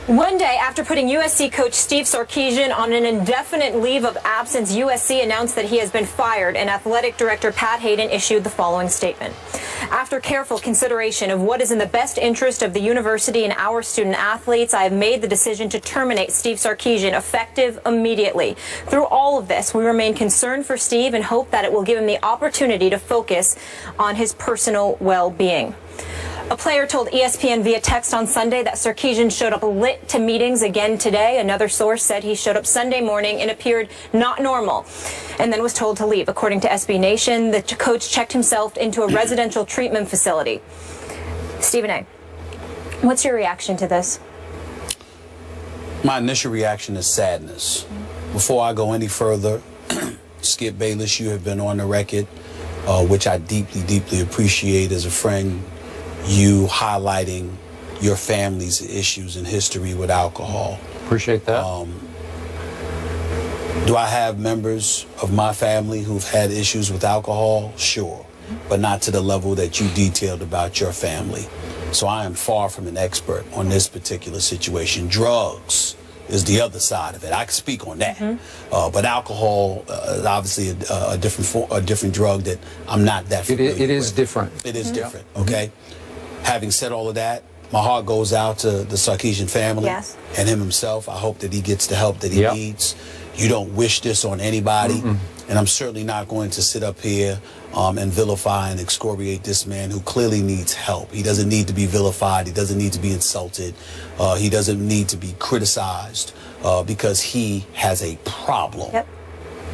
One day after putting USC coach Steve Sarkisian on an indefinite leave of absence, USC announced that he has been fired, and athletic director Pat Hayden issued the following statement. After careful consideration of what is in the best interest of the university and our student athletes, I have made the decision to terminate Steve Sarkisian effective immediately. Through all of this, we remain concerned for Steve and hope that it will give him the opportunity to focus on his personal well-being. A player told ESPN via text on Sunday that Sarkisian showed up lit to meetings again today. Another source said he showed up Sunday morning and appeared not normal and then was told to leave. According to SB Nation, the coach checked himself into a residential treatment facility. Stephen A., what's your reaction to this? My initial reaction is sadness. Before I go any further, Skip Bayless, you have been on the record, which I deeply, deeply appreciate as a friend. You highlighting your family's issues and history with alcohol. Appreciate that. Do I have members of my family who've had issues with alcohol? Sure, but not to the level that you detailed about your family. So I am far from an expert on this particular situation. Drugs is the other side of it. I can speak on that. But alcohol is obviously a different drug that I'm not that familiar with. It is different. It is different, okay? Having said all of that, my heart goes out to the Sarkisian family and him himself. I hope that he gets the help that he needs. You don't wish this on anybody, and I'm certainly not going to sit up here and vilify and excoriate this man who clearly needs help. He doesn't need to be vilified. He doesn't need to be insulted. He doesn't need to be criticized because he has a problem.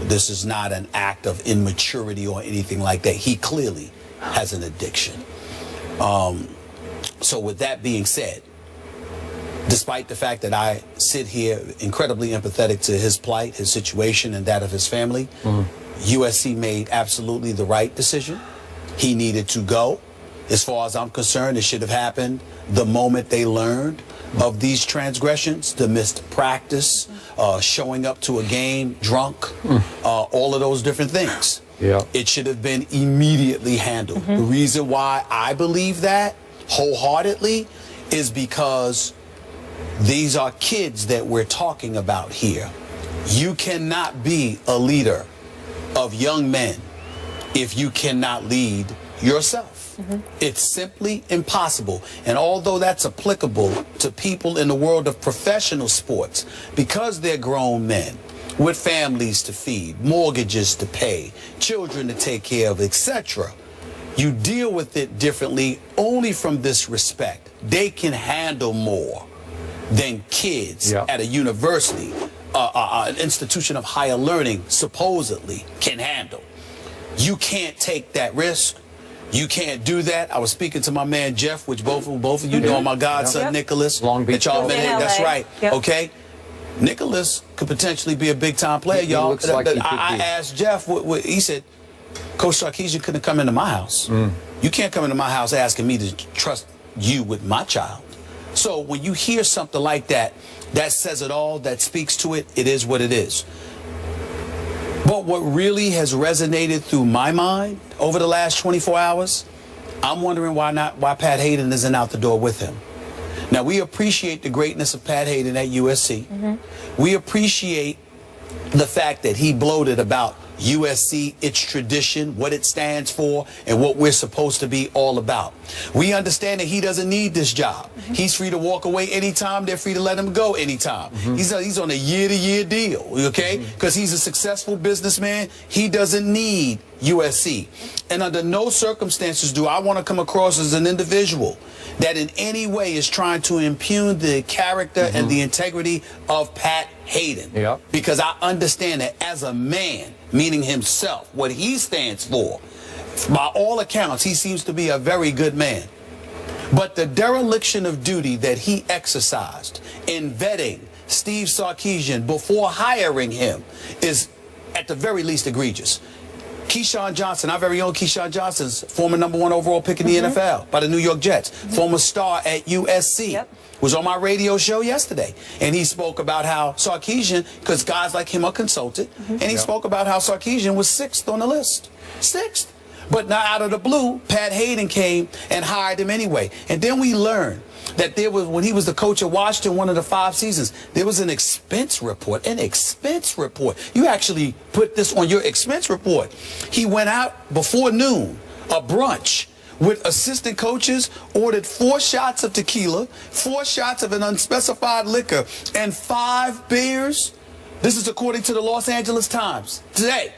This is not an act of immaturity or anything like that. He clearly has an addiction. So with that being said, despite the fact that I sit here incredibly empathetic to his plight, his situation, and that of his family, USC made absolutely the right decision. He needed to go. As far as I'm concerned, it should have happened the moment they learned of these transgressions, the missed practice, showing up to a game drunk, all of those different things. It should have been immediately handled. The reason why I believe that wholeheartedly is because these are kids that we're talking about here. You cannot be a leader of young men if you cannot lead yourself. It's simply impossible. And although that's applicable to people in the world of professional sports, because they're grown men with families to feed, mortgages to pay, children to take care of, etc., you deal with it differently only from this respect. They can handle more than kids at a university, an institution of higher learning, supposedly can handle. You can't take that risk. You can't do that. I was speaking to my man Jeff, which both of you know, my godson Nicholas. Long Beach. That's right. Okay. Nicholas could potentially be a big-time player, y'all. I asked Jeff, he said, Coach Sarkisian couldn't come into my house. You can't come into my house asking me to trust you with my child. So when you hear something like that, that says it all, that speaks to it, it is what it is. But what really has resonated through my mind over the last 24 hours, I'm wondering why Pat Hayden isn't out the door with him. Now, we appreciate the greatness of Pat Hayden at USC. We appreciate the fact that he bloated about USC, its tradition, what it stands for, and what we're supposed to be all about. We understand that he doesn't need this job. He's free to walk away anytime. They're free to let him go anytime. He's on a year-to-year deal, okay? Because he's a successful businessman. He doesn't need USC. And under no circumstances do I want to come across as an individual that in any way is trying to impugn the character and the integrity of Pat Hayden. Because I understand that as a man, meaning himself, what he stands for, by all accounts, he seems to be a very good man. But the dereliction of duty that he exercised in vetting Steve Sarkisian before hiring him is at the very least egregious. Keyshawn Johnson, our very own Keyshawn Johnson's former #1 overall pick in the NFL by the New York Jets, former star at USC, was on my radio show yesterday. And he spoke about how Sarkisian, because guys like him are consulted, and he spoke about how Sarkisian was 6th on the list. 6th. But now out of the blue, Pat Hayden came and hired him anyway. And then we learned that there was, when he was the coach of Washington, one of the 5 seasons, there was an expense report. An expense report. You actually put this on your expense report. He went out before noon, a brunch, with assistant coaches, ordered 4 shots of tequila, 4 shots of an unspecified liquor, and 5 beers. This is according to the Los Angeles Times. Today,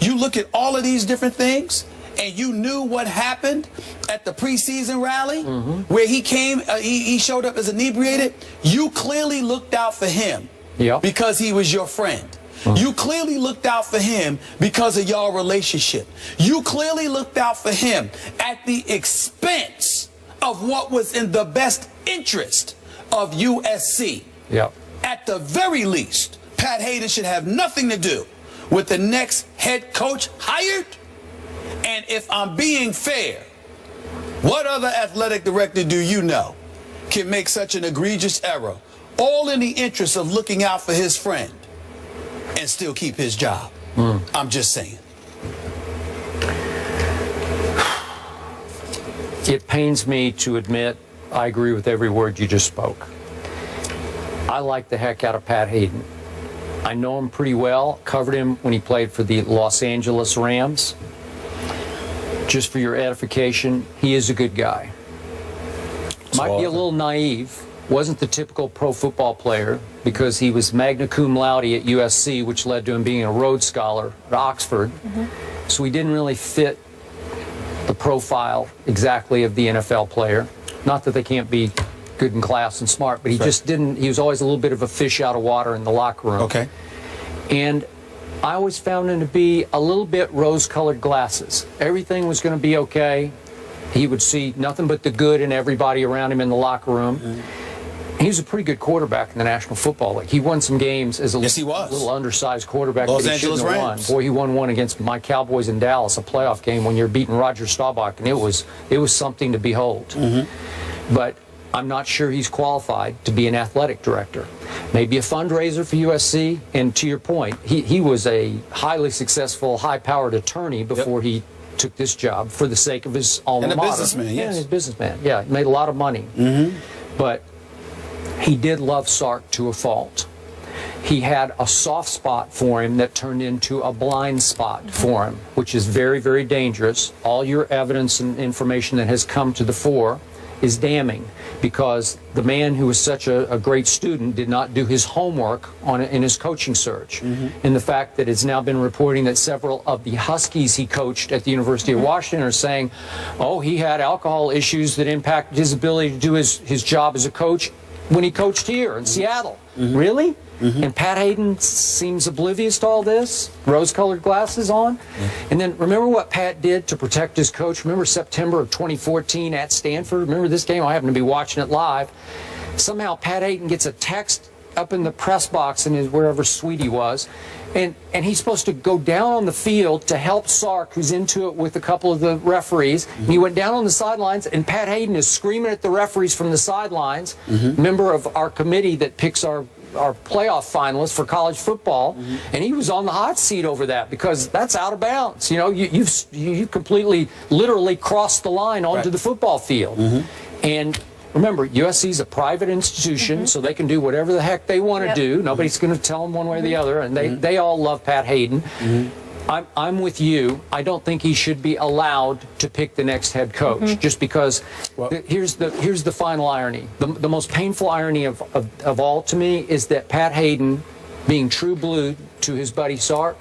you look at all of these different things, and you knew what happened at the preseason rally, where he came, he showed up as inebriated. You clearly looked out for him because he was your friend. You clearly looked out for him because of your relationship. You clearly looked out for him at the expense of what was in the best interest of USC. At the very least, Pat Haden should have nothing to do with the next head coach hired. And if I'm being fair, what other athletic director do you know can make such an egregious error, all in the interest of looking out for his friend, and still keep his job? I'm just saying. It pains me to admit I agree with every word you just spoke. I like the heck out of Pat Haden. I know him pretty well, covered him when he played for the Los Angeles Rams. Just for your edification, he is a good guy. Might be a little naive. Wasn't the typical pro football player because he was magna cum laude at USC, which led to him being a Rhodes Scholar at Oxford. So he didn't really fit the profile exactly of the NFL player. Not that they can't be good in class and smart, but he just didn't. He was always a little bit of a fish out of water in the locker room. And I always found him to be a little bit rose-colored glasses. Everything was going to be okay. He would see nothing but the good in everybody around him in the locker room. He was a pretty good quarterback in the National Football League. He won some games as a little undersized quarterback. Los Angeles Rams. Boy, he won one against my Cowboys in Dallas, a playoff game when you're beating Roger Staubach, and it was something to behold. But I'm not sure he's qualified to be an athletic director. Maybe a fundraiser for USC, and to your point, he was a highly successful, high-powered attorney before he took this job for the sake of his alma mater. And a businessman, Yeah, he's a businessman. Yeah, he made a lot of money. But he did love Sark to a fault. He had a soft spot for him that turned into a blind spot for him, which is very, very dangerous. All your evidence and information that has come to the fore is damning, because the man who was such a great student did not do his homework in his coaching search. And the fact that it's now been reporting that several of the Huskies he coached at the University of Washington are saying, oh, he had alcohol issues that impacted his ability to do his job as a coach when he coached here in Seattle. Really? And Pat Haden seems oblivious to all this, rose-colored glasses on. And then remember what Pat did to protect his coach? Remember September of 2014 at Stanford? Remember this game? I happened to be watching it live. Somehow Pat Haden gets a text up in the press box in his wherever suite he was, and he's supposed to go down on the field to help Sark, who's into it with a couple of the referees. And he went down on the sidelines, and Pat Haden is screaming at the referees from the sidelines, member of our committee that picks our playoff finalists for college football, and he was on the hot seat over that because that's out of bounds. You know, you completely, literally crossed the line onto the football field. And remember, USC is a private institution, so they can do whatever the heck they want to do. Nobody's going to tell them one way or the other, and they all love Pat Haden. I'm with you. I don't think he should be allowed to pick the next head coach, just because here's the final irony. The most painful irony of all to me is that Pat Haden, being true blue to his buddy Sark,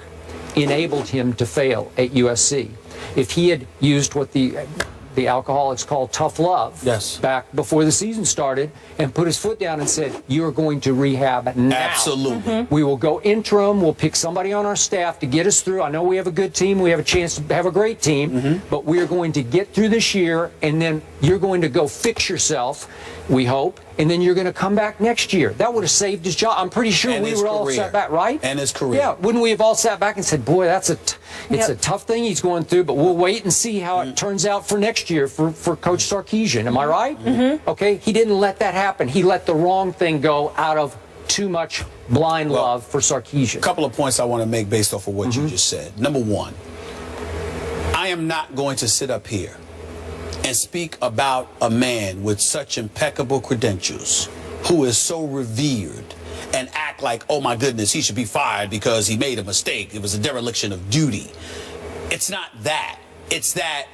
enabled him to fail at USC. If he had used what the alcoholics call tough love back before the season started and put his foot down and said, you're going to rehab now. Absolutely. We will go interim. We'll pick somebody on our staff to get us through. I know we have a good team. We have a chance to have a great team, but we are going to get through this year, and then you're going to go fix yourself, we hope, and then you're going to come back next year. That would have saved his job. I'm pretty sure we would all sat back, right? And his career. Yeah, wouldn't we have all sat back and said, boy, it's a tough thing he's going through, but we'll wait and see how it turns out for next year for Coach Sarkisian. Am I right? Okay, he didn't let that happen. He let the wrong thing go out of too much blind love for Sarkisian. A couple of points I want to make based off of what you just said. Number one, I am not going to sit up here and speak about a man with such impeccable credentials, who is so revered, and act like, oh my goodness, he should be fired because he made a mistake, it was a dereliction of duty. It's not that. It's that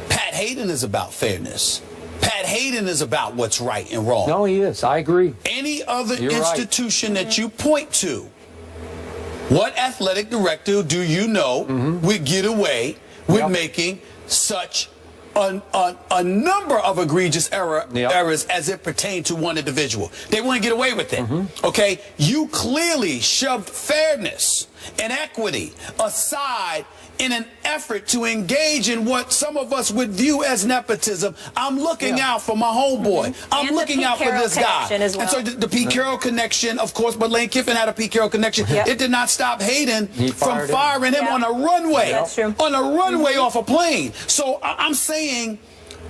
Pat Hayden is about fairness. Pat Hayden is about what's right and wrong. No, he is. I agree. Any other institution that you point to, what athletic director do you know would get away with making such a number of egregious errors as it pertained to one individual? They wouldn't get away with it. Okay? You clearly shoved fairness and equity aside in an effort to engage in what some of us would view as nepotism. I'm looking out for my homeboy. I'm looking out for this guy. Well. And so the Pete Carroll connection, of course, but Lane Kiffin had a Pete Carroll connection. It did not stop Hayden from firing him on a runway. That's true. On a runway off a plane. So I'm saying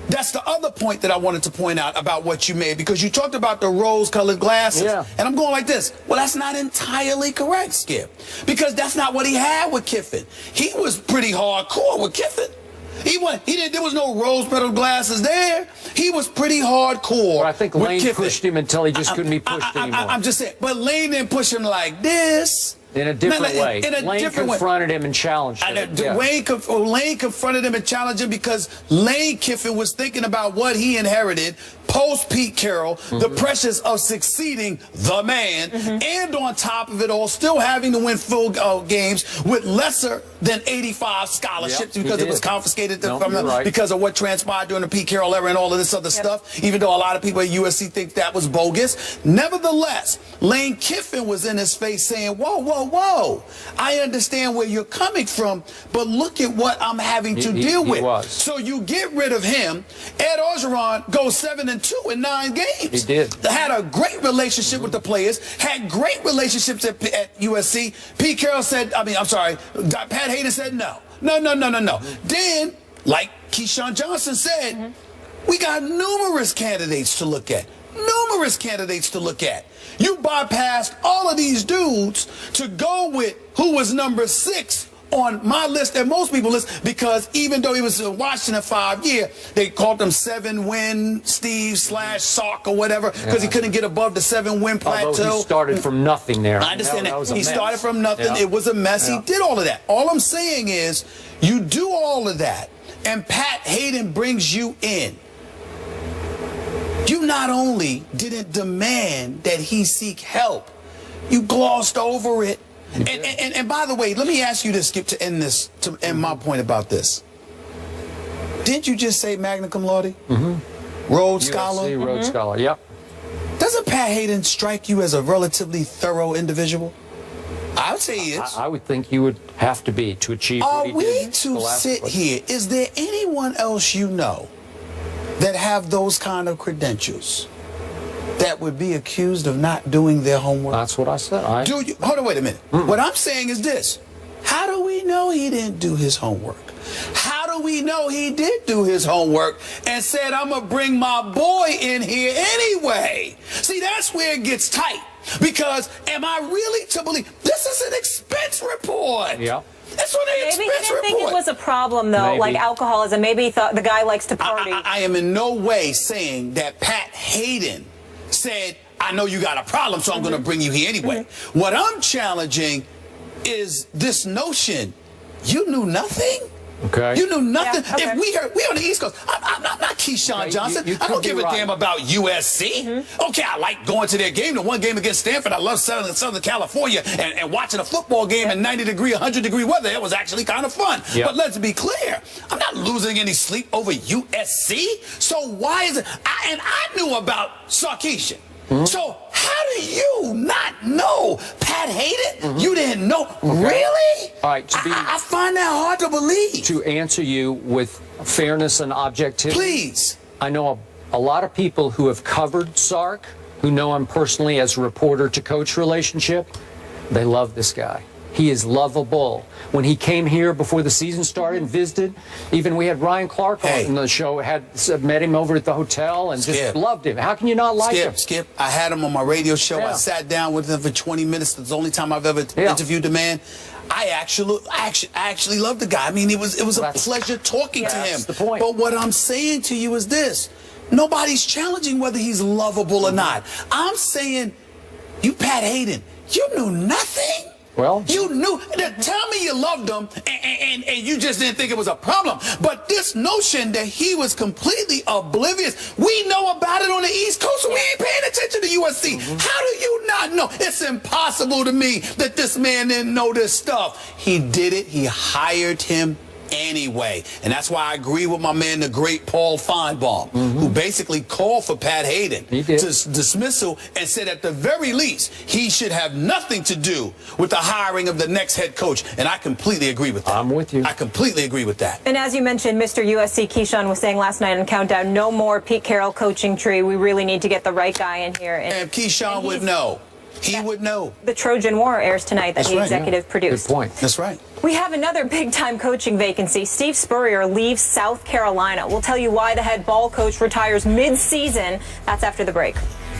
that's the other point that I wanted to point out about what you made, because you talked about the rose-colored glasses. And I'm going like this. Well, that's not entirely correct, Skip, because that's not what he had with Kiffin. He was pretty hardcore with Kiffin. There was no rose-colored glasses there. He was pretty hardcore. But I think Lane pushed him until he just couldn't be pushed anymore. I'm just saying, but Lane didn't push him like this. In a different way. Lane confronted him and challenged him. Lane confronted him and challenged him because Lane Kiffin was thinking about what he inherited post Pete Carroll, the pressures of succeeding the man, and on top of it all, still having to win full games with lesser than 85 scholarships because it was confiscated from them because of what transpired during the Pete Carroll era and all of this other stuff, even though a lot of people at USC think that was bogus. Nevertheless, Lane Kiffin was in his face saying, whoa, whoa, whoa, I understand where you're coming from, but look at what I'm having to deal with. So you get rid of him. Ed Orgeron goes 7-2 in 9 games. He did. Had a great relationship with the players, had great relationships at USC. Pete Carroll said, Pat Hayden said no. No. Then, like Keyshawn Johnson said, we got numerous candidates to look at. You bypassed all of these dudes to go with who was number 6 on my list and most people's list, because even though he was in Washington 5 years, they called him 7-win Steve / Sark or whatever, because he couldn't get above the 7-win plateau. Although he started from nothing there. I understand that. He started from nothing. It was a mess. He did all of that. All I'm saying is, you do all of that, and Pat Hayden brings you in. You not only didn't demand that he seek help, you glossed over it. And by the way, let me ask you this, Skip, to end my point about this. Didn't you just say magna cum laude? Rhodes Scholar? USC Rhodes Scholar, yep. Doesn't Pat Hayden strike you as a relatively thorough individual? I would say he is. I would think you would have to be to achieve what he did. Are we to sit here? Is there anyone else you know that have those kind of credentials that would be accused of not doing their homework? That's what I said. Hold on, wait a minute. What I'm saying is this. How do we know he didn't do his homework? How do we know he did do his homework and said, I'm going to bring my boy in here anyway? See, that's where it gets tight. Because am I really to believe this is an expense report? Yeah. That's what they Maybe he didn't think it was a problem, though, like alcoholism. Maybe he thought the guy likes to party. I am in no way saying that Pat Hayden said, I know you got a problem, so I'm going to bring you here anyway. What I'm challenging is this notion, you knew nothing? Okay. You knew nothing. Yeah, okay. If we on the East Coast, I'm not Keyshawn Johnson. I don't give a damn about USC. Okay, I like going to their game. The one game against Stanford, I love Southern California and watching a football game in 90-degree, 100-degree weather. It was actually kind of fun. But let's be clear, I'm not losing any sleep over USC. So why is it? I knew about Sarkisian. So how do you not know Pat Hayden? You didn't know? Really? All right. I find that hard to believe. To answer you with fairness and objectivity. Please. I know a lot of people who have covered Sark, who know him personally as a reporter to coach relationship. They love this guy. He is lovable. When he came here before the season started and visited, even we had Ryan Clark on the show, met him over at the hotel and just loved him. How can you not like him? Skip, I had him on my radio show. I sat down with him for 20 minutes. That's the only time I've ever interviewed the man. I actually love the guy. I mean, it was a pleasure talking to him. That's the point. But what I'm saying to you is this. Nobody's challenging whether he's lovable or not. I'm saying, you Pat Hayden, you knew nothing. Well, you knew. Tell me you loved him and you just didn't think it was a problem. But this notion that he was completely oblivious, we know about it on the East Coast, so we ain't paying attention to USC. How do you not know? It's impossible to me that this man didn't know this stuff. He did it. He hired him anyway. And that's why I agree with my man, the great Paul Feinbaum, who basically called for Pat Hayden to dismissal and said at the very least he should have nothing to do with the hiring of the next head coach. And I completely agree with that. I'm with you. I completely agree with that. And as you mentioned, Mr. USC Keyshawn was saying last night on Countdown, no more Pete Carroll coaching tree. We really need to get the right guy in here. And Keyshawn would know. He would know. The Trojan War airs tonight that he executive produced. Good point. That's right. We have another big-time coaching vacancy. Steve Spurrier leaves South Carolina. We'll tell you why the head ball coach retires mid-season. That's after the break.